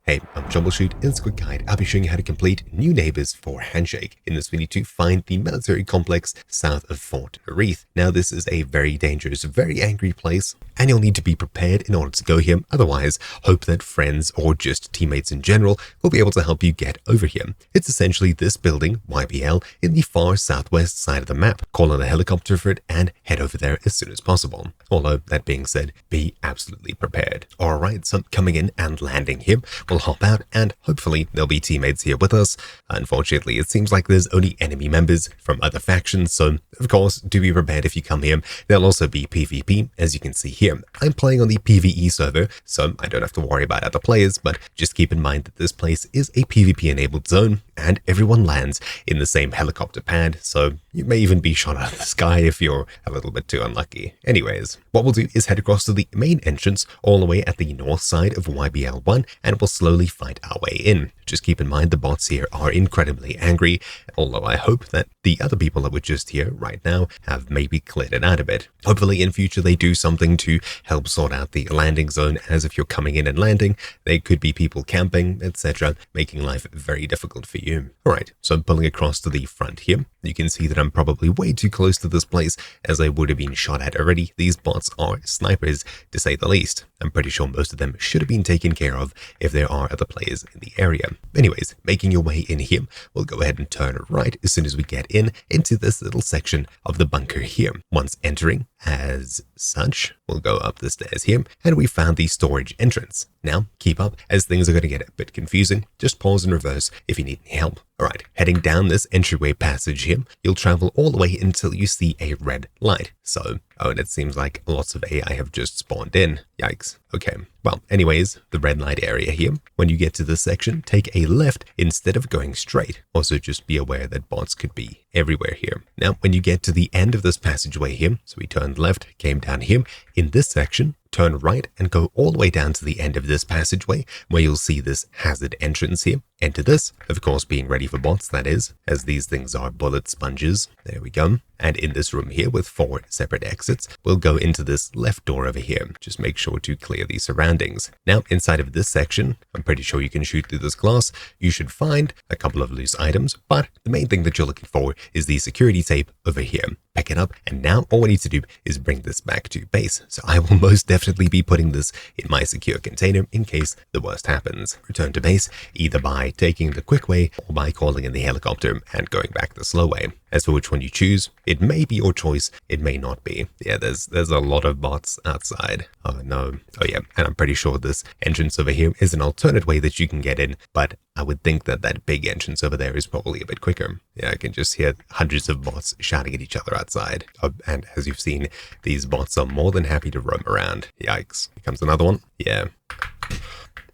Hey, I'm Troubleshoot. In this quick guide, I'll be showing you how to complete new neighbors for Handshake. In this, we need to find the military complex south of Fort Narith. Now, this is a very dangerous, very angry place, and you'll need to be prepared in order to go here. Otherwise, hope that friends or just teammates in general will be able to help you get over here. It's essentially this building, YBL, in the far southwest side of the map. Call in a helicopter for it and head over there as soon as possible. Although, that being said, be absolutely prepared. Alright, so coming in and landing here, we'll hop out and hopefully there'll be teammates here with us. Unfortunately, it seems like there's only enemy members from other factions, so of course, do be prepared if you come here. There'll also be PvP, as you can see here. I'm playing on the PvE server, so I don't have to worry about other players, but just keep in mind that this place is a PvP-enabled zone, and everyone lands in the same helicopter pad, so you may even be shot out of the sky if you're a little bit too unlucky. Anyways, what we'll do is head across to the main entrance all the way at the north side of YBL1, and we'll slowly find our way in. Just keep in mind the bots here are incredibly angry, although I hope that the other people that were just here right now have maybe cleared it out a bit. Hopefully in future they do something to help sort out the landing zone, as if you're coming in and landing, there could be people camping, etc., making life very difficult for you. Alright, so I'm pulling across to the front here. You can see that I'm probably way too close to this place, as I would have been shot at already. These bots are snipers, to say the least. I'm pretty sure most of them should have been taken care of if there are other players in the area. Anyways, making your way in here, we'll go ahead and turn right as soon as we get into this little section of the bunker here. Once entering, as such, we'll go up the stairs here, and we found the storage entrance. Now, keep up, as things are going to get a bit confusing. Just pause and reverse if you need any help. Alright, heading down this entryway passage here, you'll travel all the way until you see a red light. So, oh, and it seems like lots of AI have just spawned in. Yikes. Okay, well, anyways, the red light area here. When you get to this section, take a left instead of going straight. Also, just be aware that bots could be everywhere here. Now, when you get to the end of this passageway here, so we turned left, came down here, in this section, turn right and go all the way down to the end of this passageway, where you'll see this hazard entrance here. Enter this, of course being ready for bots, that is, as these things are bullet sponges. There we go. And in this room here with 4 separate exits, we'll go into this left door over here. Just make sure to clear the surroundings. Now, inside of this section, I'm pretty sure you can shoot through this glass. You should find a couple of loose items, but the main thing that you're looking for is the security tape over here. Pick it up, and now all we need to do is bring this back to base. So I will most definitely be putting this in my secure container in case the worst happens. Return to base, either by taking the quick way or by calling in the helicopter and going back the slow way. As for which one you choose, it may be your choice, it may not be. Yeah, there's a lot of bots outside. Oh no. Oh yeah, and I'm pretty sure this entrance over here is an alternate way that you can get in, but I would think that that big entrance over there is probably a bit quicker. Yeah, I can just hear hundreds of bots shouting at each other outside. Oh, and as you've seen, these bots are more than happy to roam around. Yikes. Here comes another one. Yeah.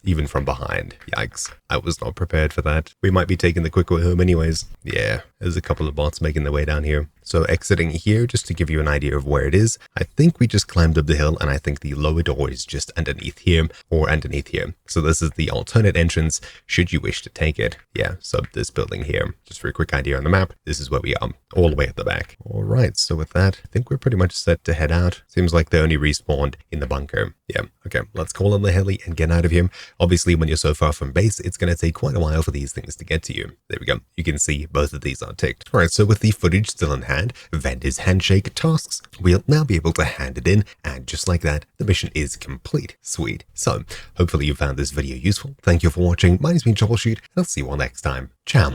Even from behind. Yikes. I was not prepared for that. We might be taking the quick way home anyways. Yeah, there's a couple of bots making their way down here. So exiting here, just to give you an idea of where it is, I think we just climbed up the hill, and I think the lower door is just underneath here or underneath here. So this is the alternate entrance should you wish to take it. Yeah, so this building here, just for a quick idea on the map, this is where we are, all the way at the back. Alright, so with that, I think we're pretty much set to head out. Seems like they only respawned in the bunker. Yeah, okay, let's call on the heli and get out of here. Obviously, when you're so far from base, it's going to take quite a while for these things to get to you. There we go. You can see both of these are ticked. Alright, so with the footage still in hand, vendors handshake tasks, we'll now be able to hand it in, and just like that, the mission is complete. Sweet. So, hopefully you found this video useful. Thank you for watching. My name's been Troubleshoot, and I'll see you all next time. Ciao.